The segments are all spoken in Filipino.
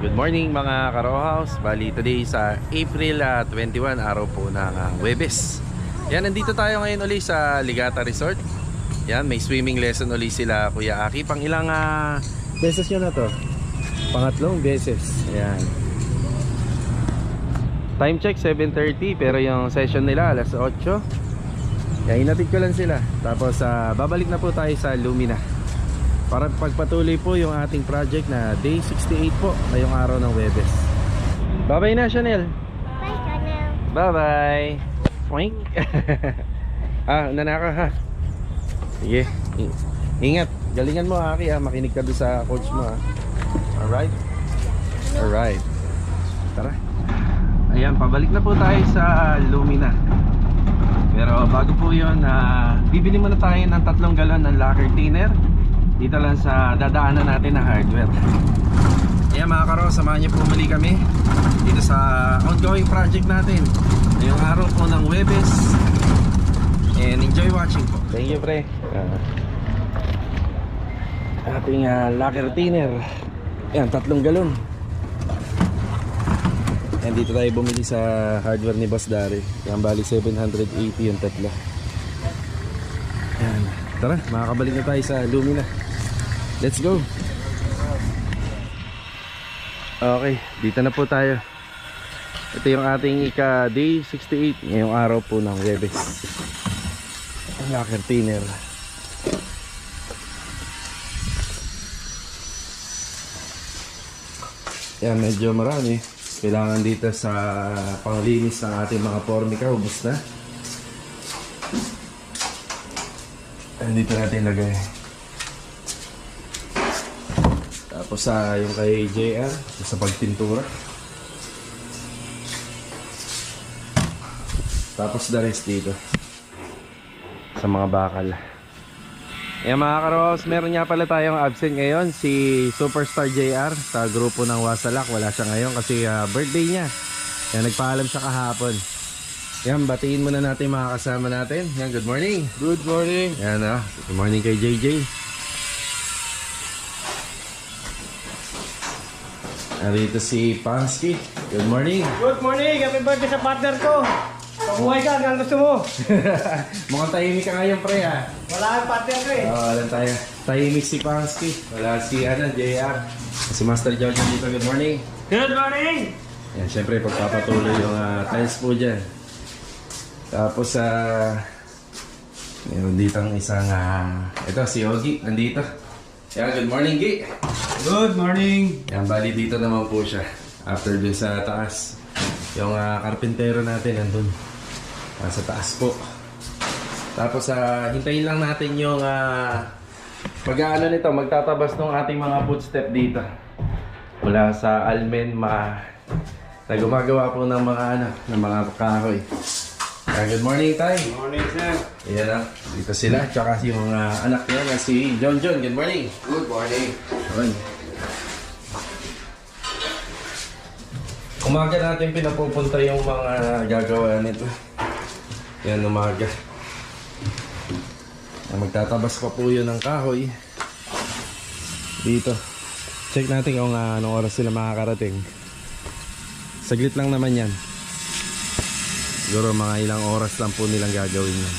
Good morning mga Karo House. Bali today sa April 21, araw po ng Huwebes. Yan, nandito tayo ngayon uli sa Ligata Resort. Yan, may swimming lesson uli sila Kuya Aki. Pang ilang beses nyo na to? Pangatlong beses. Yan. Time check 7:30 pero yung session nila alas 8. Yan, inatid ko lang sila. Tapos babalik na po tayo sa Lumina para pagpatuloy po yung ating project na day 68 po ngayong araw ng Huwebes. Bye bye na Chanel. Bye, Chanel. Bye bye. Poink. Nanaka ha. Sige, ingat. Galingan mo Aki ha. Makinig ka doon sa coach mo ha. Alright. Alright. Tara. Ayan, pabalik na po tayo sa Lumina. Pero bago po yun, bibili muna tayo ng 3 galon ng lacquer thinner dito lang sa dadaanan natin na hardware. Ayan mga Karo, samahan niyo po muli kami dito sa ongoing project natin ngayong araw po ng Huwebes. And enjoy watching po. Thank you pre. Ating lacquer thinner. Ayan, 3 galon. And dito tayo bumili sa hardware ni Boss Dari. Yan, bali 780 yung tatlo. Ayan. Tara, makakabalik na tayo sa Lumina. Let's go. Okay, dito na po tayo. Ito yung ating day 68 ngayong araw po ng Huwebes. Ang lacquer thinner. Yan, medyo marami. Kailangan dito sa panglinis ng ating mga formica. Ubus na. And dito natin lagay. Tapos yung kay JR sa pagpintura. Tapos the rest dito sa mga bakal. Ayan mga Karos, meron nga pala tayong absent ngayon, si Superstar JR sa grupo ng Wasalak. Wala siya ngayon kasi birthday niya. Yan, nagpaalam siya kahapon. Yan, batiin muna natin mga kasama natin. Yan, good morning. Good morning. Yan good morning kay JJ. Narito si Pansky. Good morning. Good morning. Happy birthday sa partner ko. Pabuhay ka hanggang gusto mo. Mukhang tahimik ka ngayon pre ha. Wala ang partner ko eh. Wala tayo. Tahimik si Pansky. Wala si JR. Si Master George dito. Good morning. Good morning. Yan, syempre pagpapatuloy yung tiles po dyan. Tapos meron dito ang isang ito si Ogi nandito. Yan, good morning Gi. Good morning. Yan, bali dito naman po siya. After dun sa taas, yung karpintero natin nandun sa taas po. Tapos hintayin lang natin yung pag-aano nito, magtatabas ng ating mga footstep dito mula sa almen na gumagawa po ng mga kahoy. Good morning, Tay. Good morning, sir. Ayan dito sila. Tsaka yung anak niya na si John. Good morning. Good morning. Ayan. Umaga natin pinapupunta yung mga gagawa nito. Yan, umaga. Magtatabas pa po yun ng kahoy dito. Check natin kung anong oras sila makakarating. Saglit lang naman yan. Siguro mga ilang oras lang po nilang gagawin yan.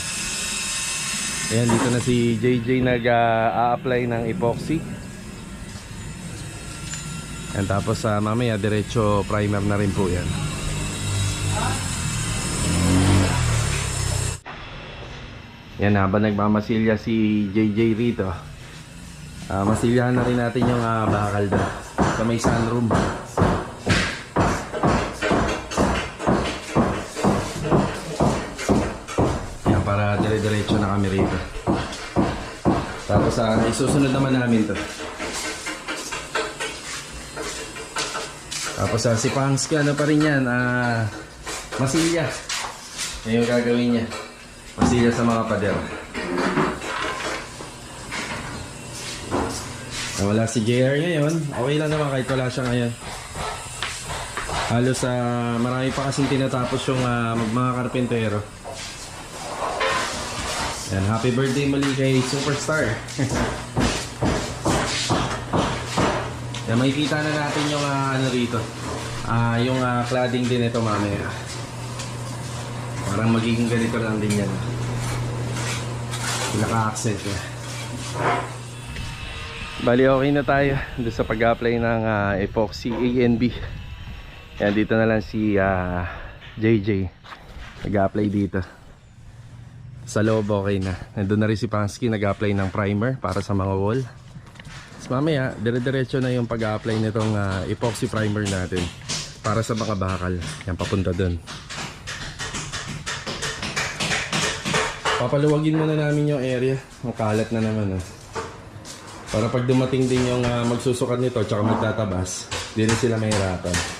Ayan, dito na si JJ nag-a-apply ng epoxy. Ayan, tapos mamaya diretso primer na rin po yan. Yan, habang nagmamasilya si JJ rito, masilyahan na rin natin yung bakal doon sa may sunroom. Para dire-diretso na kami rito. Tapos isusunod naman namin to. Tapos si Pansky pa rin yan, masilya. Yan yung gagawin niya. Masilya sa mga pader. Wala si JR ngayon. Okay lang naman kahit wala siya ngayon. Halos marami pa kasing tinatapos yung mga karpentero. Yan, happy birthday muli kay Superstar. Kaya makikita na natin yung ano rito. Yung cladding din ito mamaya. Parang magiging ganito lang din yan. Naka-accent eh. Bali okay na tayo doon sa pag-apply ng epoxy ANB. Yan, dito na lang si JJ nag-apply dito. Sa loob okay na. Nandun na rin si Pansky nag-apply ng primer para sa mga wall. Tapos mamaya dire-diretso na yung pag-apply nitong epoxy primer natin para sa mga bakal. Yan, papunta dun. Papaluwagin muna namin yung area. Makalat na naman para pag dumating din yung magsusukat nito tsaka magtatabas, di rin sila mahirapan.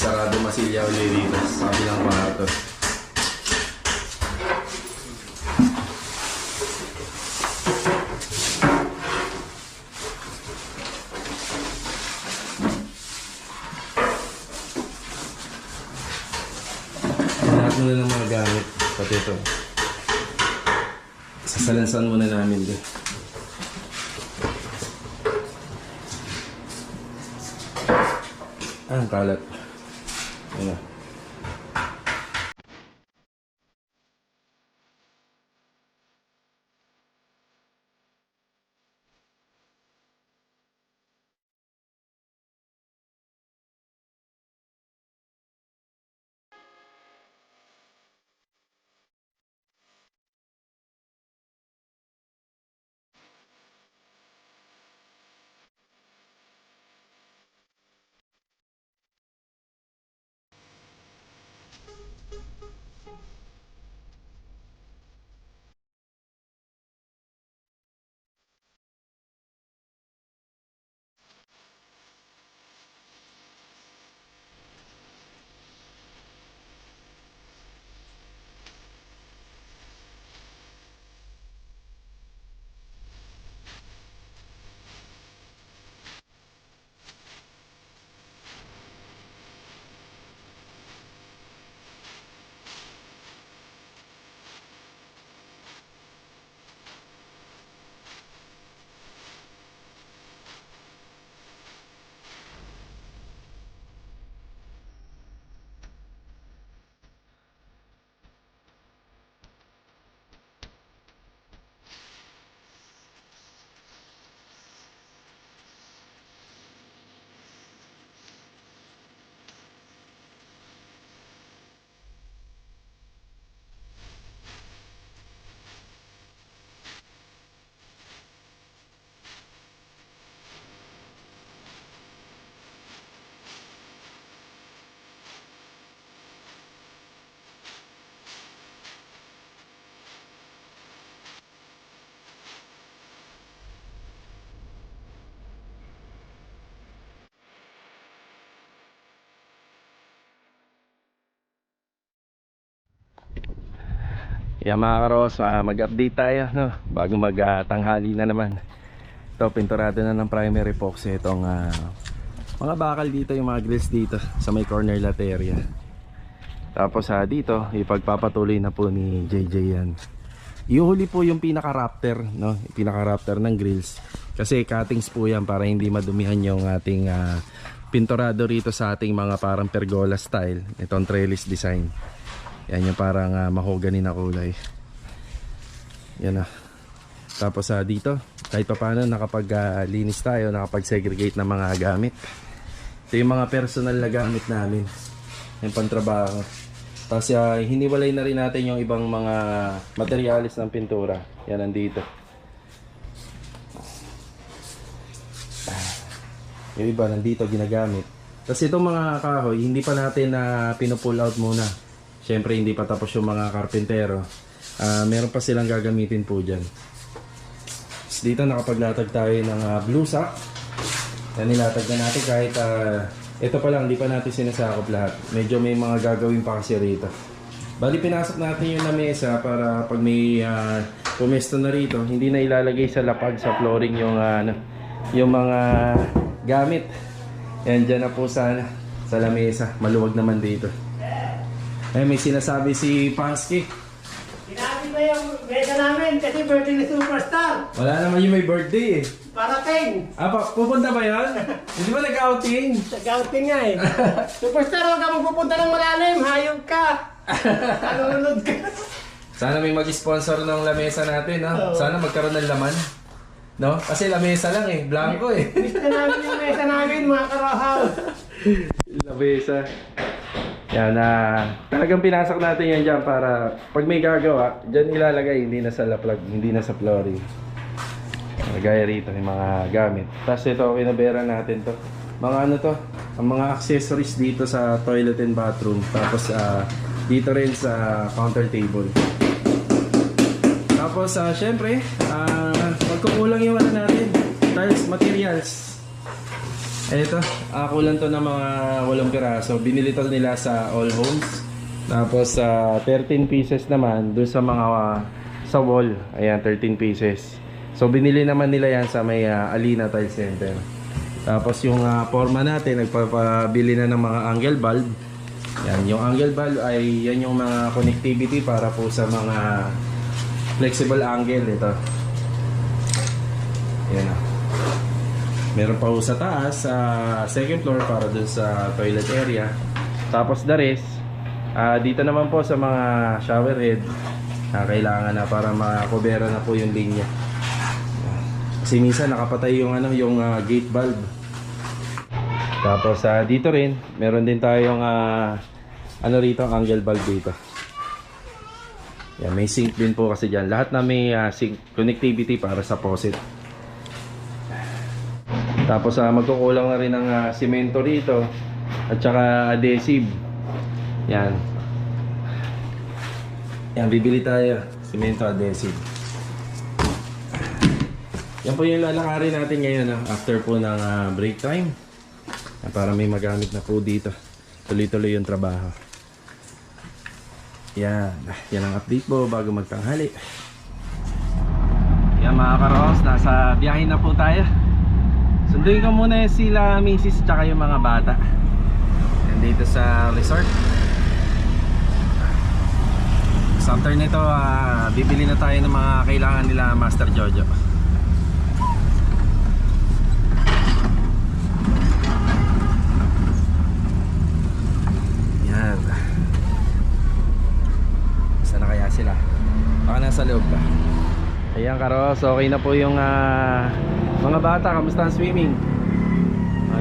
Sarado masilya ulit dito sa kabilang kwarto. Lahat muna ng mga gamit, pati ito. Sasalansan muna namin din. Ang kalat. Ayan. Yeah, mga karos, mag-update tayo bago mag-tanghali na naman. Ito, pinturado na ng primary epoxy itong mga bakal dito, yung mga grills dito sa may corner lot area. Tapos dito, ipagpapatuloy na po ni JJ yan. Ihuli po yung pinaka-raptor, pinaka-raptor ng grills. Kasi cuttings po yan para hindi madumihan yung ating pinturado rito sa ating mga parang pergola style. Itong trellis design. Yan yung parang mahogany na kulay. Yan na. Tapos dito, kahit pa paano nakapag-linis tayo, nakapag-segregate ng mga gamit. Ito yung mga personal na gamit namin. Yung pantrabaho. Tapos hiniwalay na rin natin yung ibang mga materialis ng pintura. Yan nandito. Yung iba nandito ginagamit. Tapos itong mga kahoy, hindi pa natin pinupull out muna. Siyempre hindi pa tapos yung mga karpentero. Meron pa silang gagamitin po dyan. So, dito nakapaglatag tayo ng blue sack. Yan, nilatag na natin kahit ito pa lang, hindi pa natin sinasakop lahat. Medyo may mga gagawin pa kasi rito. Bali pinasok natin yung lamesa para pag may pumesto na rito, hindi na ilalagay sa lapag sa flooring yung mga gamit. Yan, dyan na po sana sa lamesa. Maluwag naman dito. Eh, may sinasabi si Pansky. Sinabi na yung mesa namin kasi birthday ni Superstar. Wala naman yung may birthday eh. Parating. Pupunta ba yun? Hindi ba nag-outing? Nag-outing nga eh. Superstar, huwag ka magpupunta ng malalim. Hayog ka. Nalulod ka. Sana may mag-sponsor ng lamesa natin, no? Oo. Sana magkaroon ng laman. No? Kasi lamesa lang eh, blanco eh. Gusto namin yung mesa namin, mga karahaw. Lamesa. Yan, talagang pinasok natin yan dyan para pag may gagawa, dyan ilalagay, hindi na sa laplag, hindi na sa flooring. Gaya rito, yung mga gamit. Tapos ito, kinabera natin to. Mga ano to, ang mga accessories dito sa toilet and bathroom. Tapos dito rin sa counter table. Tapos syempre, magkukulang yung ano natin, tiles materials. Ito, kulang to ng mga 8 piraso. Binili to nila sa All Homes. Tapos 13 pieces naman dun sa mga sa wall. Ayan, 13 pieces. So binili naman nila yan sa may Alina Tile Center. Tapos yung forma natin, nagpapabili na ng mga angle bulb. Yan, yung angle bulb ay yan yung mga connectivity para po sa mga flexible angle ito. Yan na. Meron pa po sa taas, sa second floor para dun sa toilet area. Tapos the rest, dito naman po sa mga shower head, kailangan na para makobera na po yung linya. Kasi minsan nakapatay yung yung gate valve. Tapos dito rin, meron din tayong ano rito, angle valve dito. Yan, may sink din po kasi diyan. Lahat na may sink connectivity para sa faucet. Tapos magkukulang na rin ng semento rito at saka adhesive. Yan. Yan, bibili tayo semento adhesive. Yan po yung lalakarin natin ngayon after po ng break time. Yan, para may magamit na po dito. Tuloy-tuloy yung trabaho. Yan. Yan ang update po bago magtanghali. Yan mga karos, nasa biyahe na po tayo. Sunduin ko muna sila misis tsaka yung mga bata. Yan dito sa resort. So after nito, bibili na tayo ng mga kailangan nila Master Jojo. Yan. Saan na kaya sila? Baka nasa loob pa. Ayan karos, okay na po yung mga bata. Kamusta ang swimming?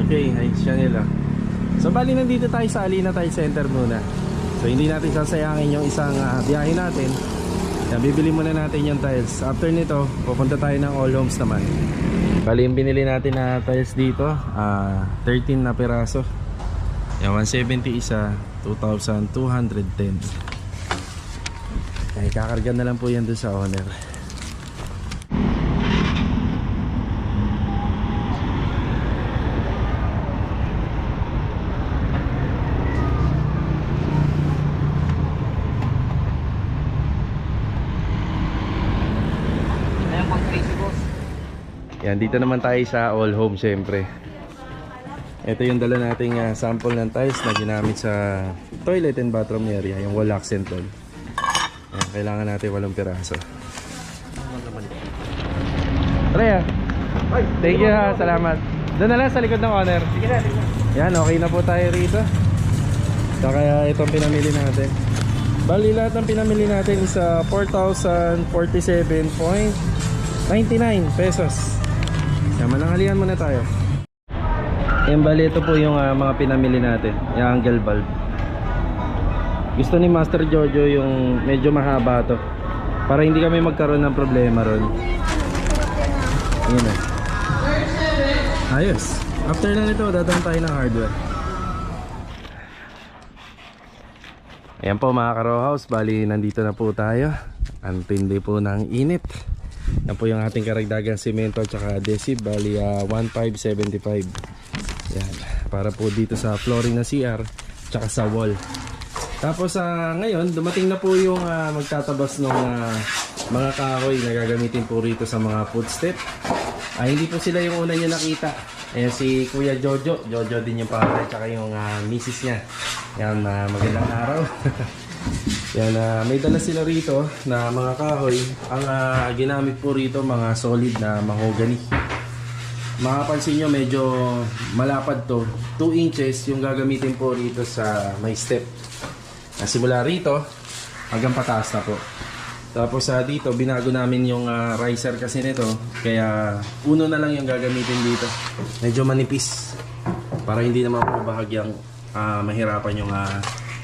Okay, ayos siya nila. So bali nandito tayo sa Alina Tile Center muna. So hindi natin sasayangin yung isang biyahe natin. Yan, bibili muna natin yung tiles. After nito, pupunta tayo ng All Homes naman. Bali yung binili natin na tiles dito, 13 na piraso. Yan, 170 isa, 2,210. Ay, kakarga na lang po yan doon sa owner. Yan, dito naman tayo sa All Home syempre. Ito yung dala nating sample ng tiles na ginamit sa toilet and bathroom area, yung wall accent tile. Yan, kailangan natin 8 piraso. Rhea, thank you ha, salamat. Doon na lang sa likod ng owner. Yan, okay na po tayo rito. So kaya itong pinamili natin. Bali lahat ng pinamili natin is 4,047.99 pesos. Yan, mananghalian muna tayo. Yan, bali ito po yung mga pinamili natin, yung angle bulb. Gusto ni Master Jojo yung medyo mahaba to, para hindi kami magkaroon ng problema ron. Yan na. Ayos. After na nito, dadaan tayo ng hardware. Ayan po mga ka-row house, bali nandito na po tayo. Ang tindi po ng init. Yan po yung ating karagdagang semento at saka adhesive, bali 1,575. Yan, para po dito sa flooring na CR tsaka sa wall. Tapos ngayon dumating na po yung magtatabas ng mga kahoy na gagamitin po rito sa mga footstep. Hindi po sila yung una nyo nakita. Ayan si Kuya Jojo. Jojo din yung pangalan tsaka yung misis niya. Yan, magandang araw. Yan, may dala sila rito na mga kahoy. Ang ginamit po rito mga solid na mahogany. Makapansin nyo medyo malapad to. 2 inches yung gagamitin po rito sa may step. Simula rito hanggang pataas na po. Tapos dito binago namin yung riser kasi nito. Kaya uno na lang yung gagamitin dito. Medyo manipis. Para hindi naman po bahagyang mahirapan yung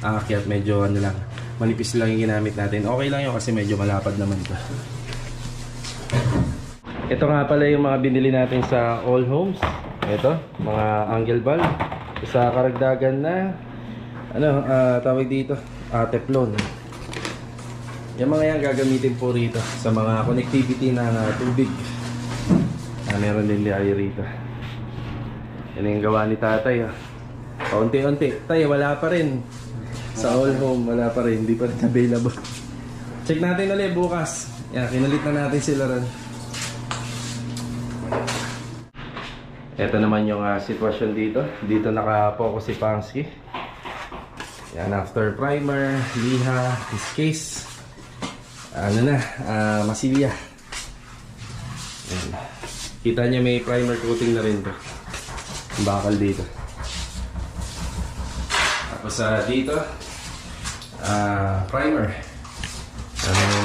aakyat. Medyo ano lang. Manipis lang yung ginamit natin. Okay lang yun kasi medyo malapad naman to. Ito nga pala yung mga binili natin sa All Homes. Ito, mga angle valve. Sa karagdagan na tawag dito, teflon. Yung mga yan gagamitin po rito sa mga connectivity ng tubig. Meron din tayo rito. Yan yung gawa ni tatay. Paunti-unti. Tay, wala pa rin. Sa All Home, wala pa rin. Hindi pa rin available. Check natin ulit bukas. Yan, kinulit na natin sila rin. Ito naman yung sitwasyon dito. Dito naka-focus si Pangsky. Yan, after primer, liha, his case. Masilya. Yan. Kita niya may primer coating na rin to. Bakal dito. Tapos dito, primer.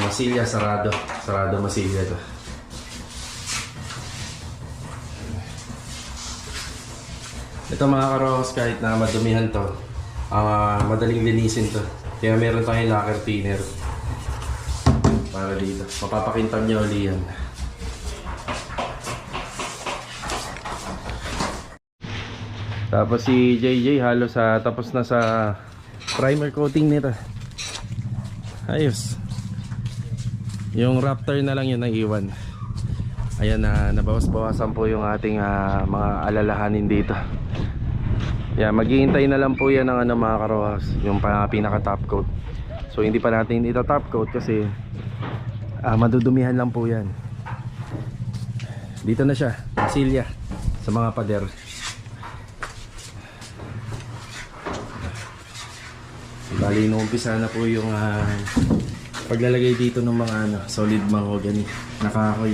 Masilya, sarado. Sarado masilya to. Ito mga karos, kahit na madumihan to, madaling linisin to. Kaya meron tayong lacquer thinner. Para dito. Mapapakintab niya uli yan. Tapos si JJ halos tapos na sa primer coating nito. Ayos. Yung Raptor na lang yun ang iwan. Ayan, nabawas-bawasan po yung ating mga alalahanin dito. Maghihintay na lang po yan ng mga karohas, yung pinaka top coat. So hindi pa natin ito top coat kasi madudumihan lang po yan. Dito na siya, masilya sa mga pader. Bali, inuumpisa na po yung paglalagay dito ng mga solid mahogany na kahoy.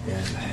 Yan.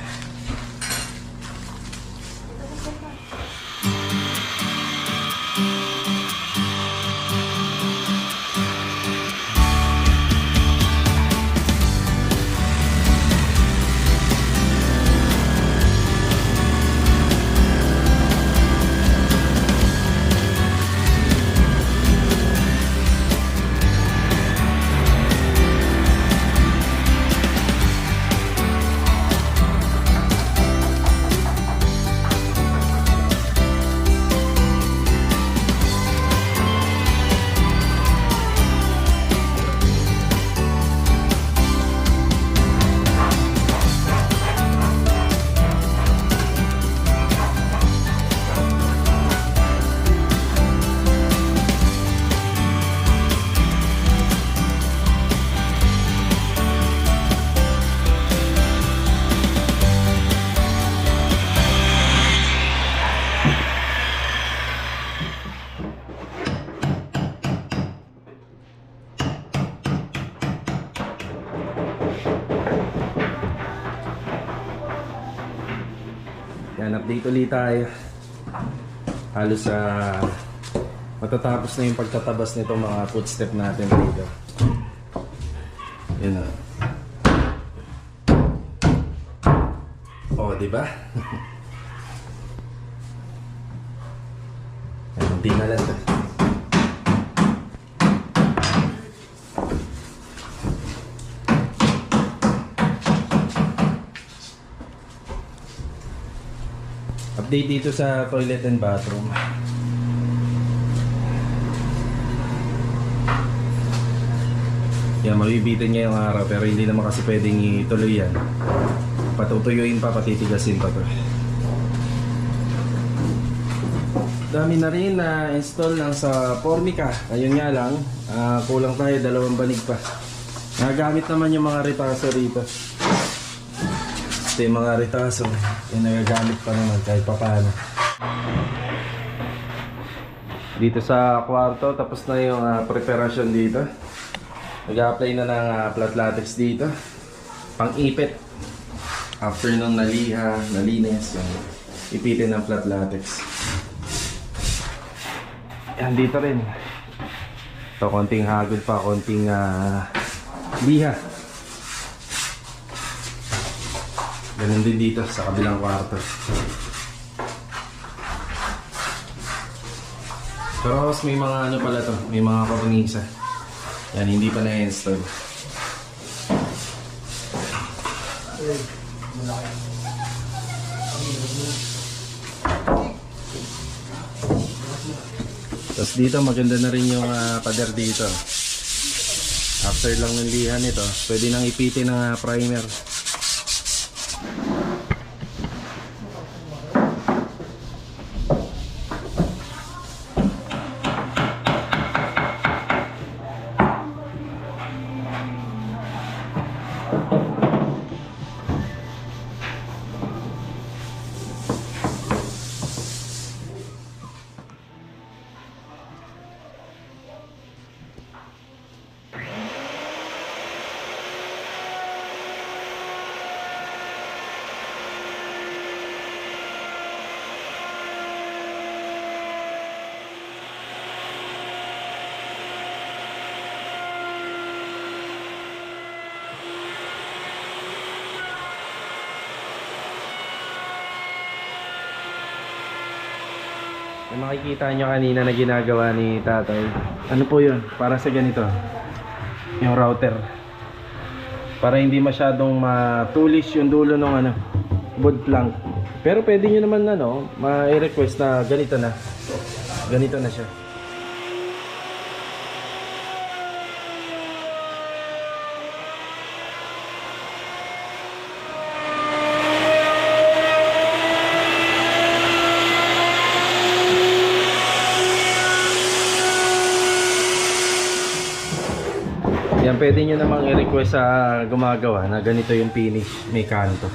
Yan, update ulit tayo. Halos matatapos na yung pagtatabas nitong mga footstep natin dito. Yan na. Oh, di ba? Yan, hindi na lang. Update dito sa toilet and bathroom. Yan, mabibitin niya yung araw pero hindi naman kasi pwedeng ituloy yan. Patutuyuin pa, patitigasin pa to. Dami na rin na install lang sa Formica. Ayun nga lang, kulang tayo, 2 banig pa. Nagamit naman yung mga retaso rito. Ito yung mga retaso, yung nagagamit pa naman kahit pa paano. dito sa kwarto. Tapos na yung preparasyon dito. Nag-apply na ng flat latex dito. Pang-ipit. After nung naliha, nalinis, yung ipitin ng flat latex. Yan dito rin. Ito, konting hagod pa, konting liha. Ganun din dito sa kabilang kwarto. Pero may mga ano pala to, may mga kornisa. Yan, hindi pa na-install. Tapos dito maganda na rin yung pader dito. After lang ng lihan nito, pwede nang ipitin ng primer. Yung makikita nyo kanina na ginagawa ni tatay. Ano po yun? Para sa ganito. Yung router. Para hindi masyadong matulis yung dulo ng board plank. Pero pwede nyo naman ma-request na ganito na. Ganito na siya. Yan, pwede nyo namang i-request sa gumagawa na ganito yung finish, may kanto.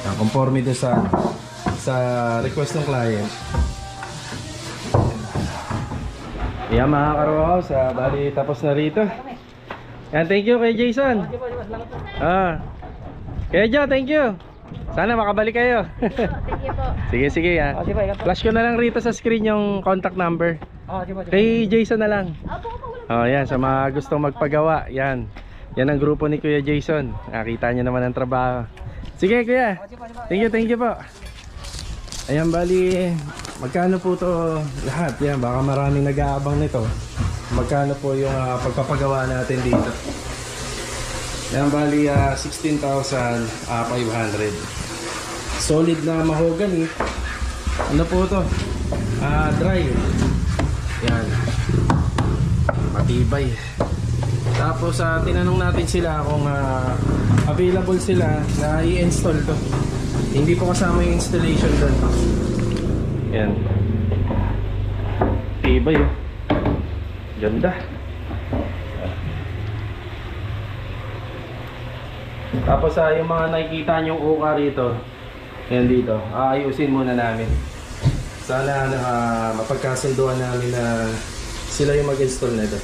Yan, conforme doon sa request ng client. Yan mga ka-Rohouse, bali tapos na rito. Yan, thank you kay Jason. Kaya Jo, thank you. Sana makabalik kayo. Sige, sige yan. Flash ko na lang rito sa screen yung contact number. Kay Jason na lang. Yan, sa mga gustong magpagawa. Yan ang grupo ni Kuya Jason. Nakita niyo naman ang trabaho. Sige Kuya. Thank you po. Ayan, bali magkano po to lahat? Yan, baka maraming nag-aabang nito. Magkano po yung pagpapagawa natin dito? Ayan, bali 16,500. Solid na mahogany. Ano po to? Dry. Yan, matibay. Tapos tinanong natin sila kung available sila na i-install to. Hindi po kasama yung installation doon. Yan, tibay oh. Ganda. Tapos yung mga nakikita nyong uka rito, yan dito, ayusin muna namin. Sana mapagkasunduan namin na sila yung mag-install na ito.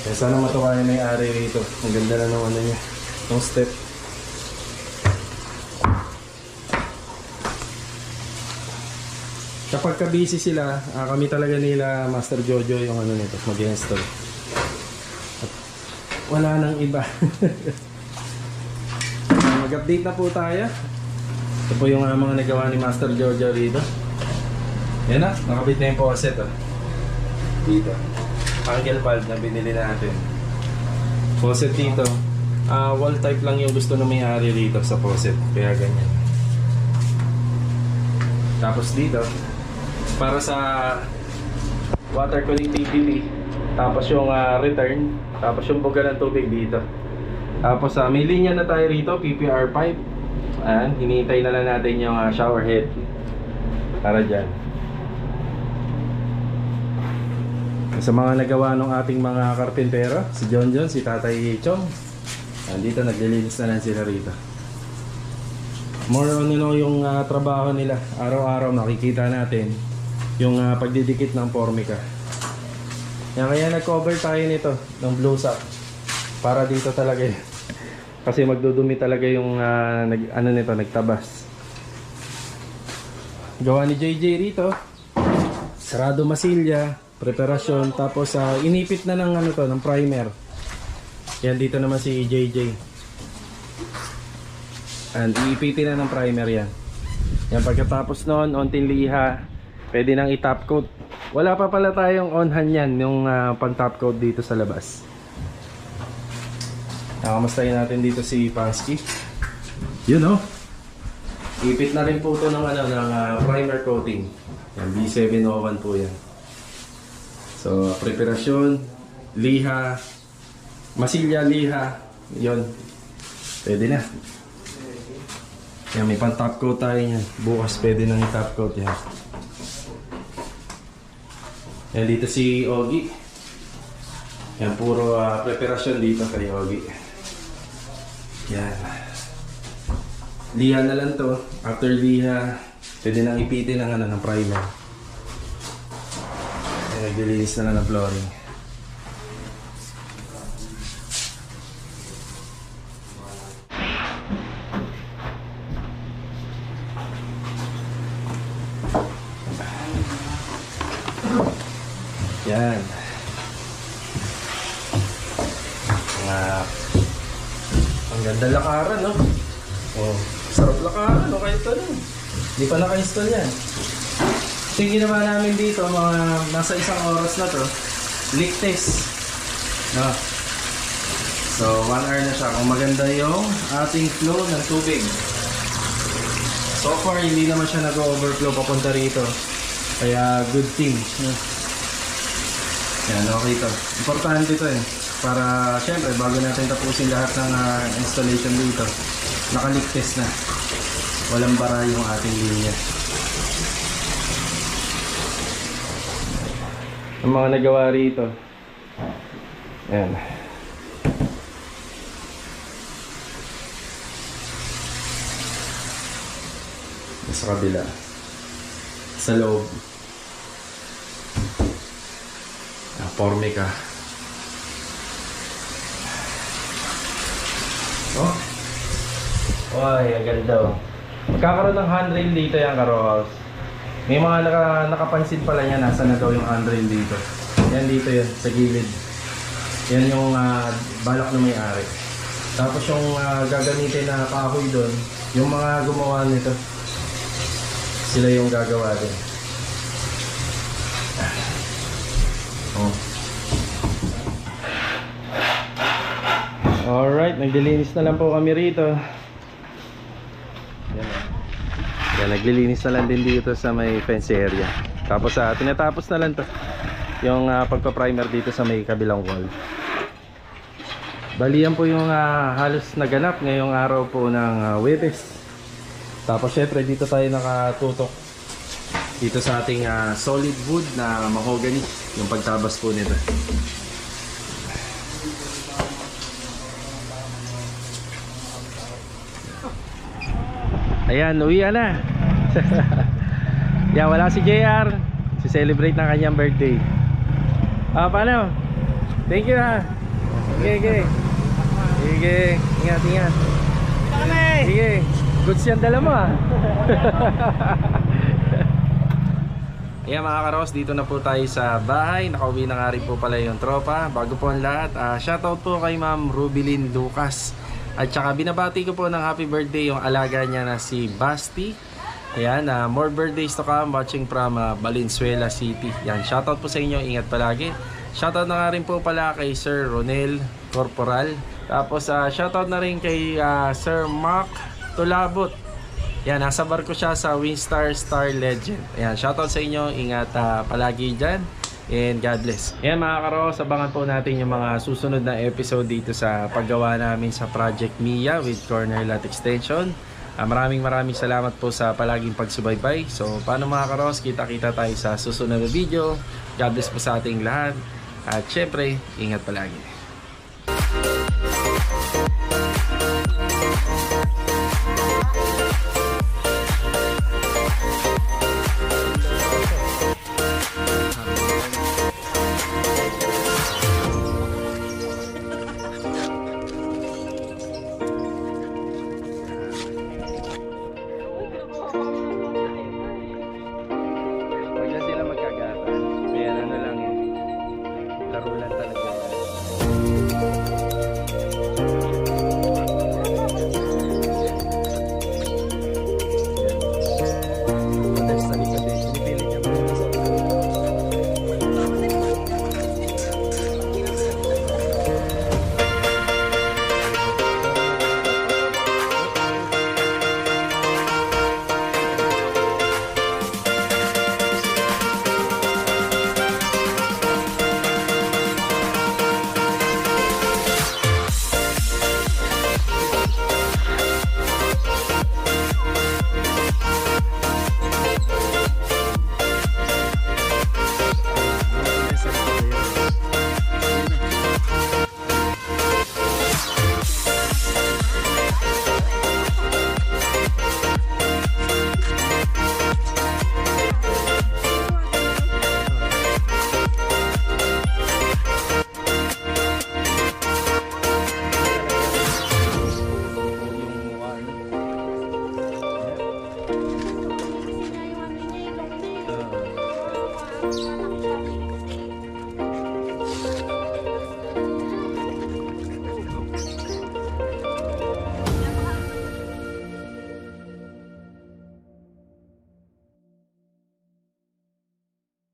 Kaya sana matuwa yung may-ari rito. Ang ganda na ng niya, ng step. Kapag ka-busy sila, kami talaga nila Master Jojo yung nito, mag-install. Wala nang iba. Mag-update na po tayo. Ito po yung mga nagawa ni Master Jojo rito. Yan na, nakabit na yung faucet dito. Angle valve na binili natin. Faucet dito. Wall type lang yung gusto ng may-ari rito sa faucet. Kaya ganyan. Tapos dito, para sa water connectivity. Tapos yung return. Tapos yung buga ng tubig dito. Tapos may linya na tayo rito, PPR pipe. Ayan, hinihintay na lang natin yung shower head. Para dyan. Sa mga nagawa ng ating mga karpintero, si John, si Tatay Chong, dito naglilinis na lang sila rito. more on yung trabaho nila. Araw-araw makikita natin yung pagdidikit ng Formica. Yan, kaya nag-cover tayo nito ng blue sack para dito talaga yun. Kasi magdudumi talaga yung nagtabas. Gawa ni JJ rito. Sarado masilya, preparasyon, tapos inipit na ng primer. Yan, dito naman si JJ. And iipitin na ng primer yan. Yan, pagkatapos nun, onting liha, pwede nang i-top coat. Wala pa pala tayong onhan yan, yung pan-top coat dito sa labas. Nakamustahin natin dito si Pansky. Yun, oh. Ipit na rin po ito ng primer coating. Yan, B701 po yan. So, preparasyon, liha, masilya, liha, yun. Pwede na. Yan, may pan-top coat tayo yan. Bukas pwede nang i-top coat yan. Yan, dito si Ogie. Yan, puro preparasyon dito kay Ogie. Yan. Liha na lang to. After liha, pwede nang ipitin ng primer. Yan, naglilinis na lang ng flooring. Yan. Ang ganda lakaran, no? Oh, sarap lakaran, no? Kahit ano. Hindi pa naka-install yan. So, yung ginawa namin dito, mga nasa 1 oras na to, leak test. No? So, 1 hour na siya. Kung maganda yung ating flow ng tubig. So far, hindi naman siya nag-overflow papunta rito. Kaya, good thing. No? Yan, okay ito. Importante ito eh. Para, syempre, bago natin tapusin lahat ng installation dito, naka-leak test na. Walang bara yung ating linya. Ang mga nagawa rito. Yan. Sa kabila. Sa loob. Formica. Oh. Ay, ang ganda oh. Magkakaroon ng handrail dito yung Karohouse. May mga nakapansin pala niya nasa na daw yung handrail dito. Yan dito yun, sa gilid. Yan yung balak na may-ari. Tapos yung gagamitin na kahoy doon, yung mga gumawa nito, sila yung gagawa din. Oh. Alright, naglilinis na lang po kami rito. Yan, naglilinis na lang din dito sa may fence area. Tapos tinatapos na lang to yung pagpa-primer dito sa may kabilang wall. Bali yan po yung halos naganap ngayong araw po ng Huwebes. Tapos syempre dito tayo nakatutok dito sa ating solid wood na mahogany, yung pagtabas po nito. Ayan, uwi na. Yan, wala si JR. Si celebrate ng kanyang birthday. Paano? Thank you ha. Sige. Ingat. Sige. Goods yan dala mo ha. Ayan mga karos, dito na po tayo sa bahay. Nakauwi na nga rin po pala yung tropa. Bago po ang lahat, shoutout po kay Ma'am Rubilin Lucas. At saka binabati ko po ng happy birthday yung alaga niya na si Basti. Ayan, more birthdays to come, watching from Valenzuela City. Yan, shoutout po sa inyo, ingat palagi. Shoutout na nga rin po pala kay Sir Ronel Corporal. Tapos shoutout na rin kay Sir Mark Tulabot. Yan, nasa barko siya sa Winstar Star Legend. Ayan, shoutout sa inyo, ingat palagi dyan. And God bless. Ayan mga karos, abangan po natin yung mga susunod na episode dito sa paggawa namin sa Project Mia with Corner Lot Extension. Maraming salamat po sa palaging pagsubaybay. So paano mga karos, kita-kita tayo sa susunod na video. God bless po sa ating lahat. At syempre, ingat palagi. laro lang talaga.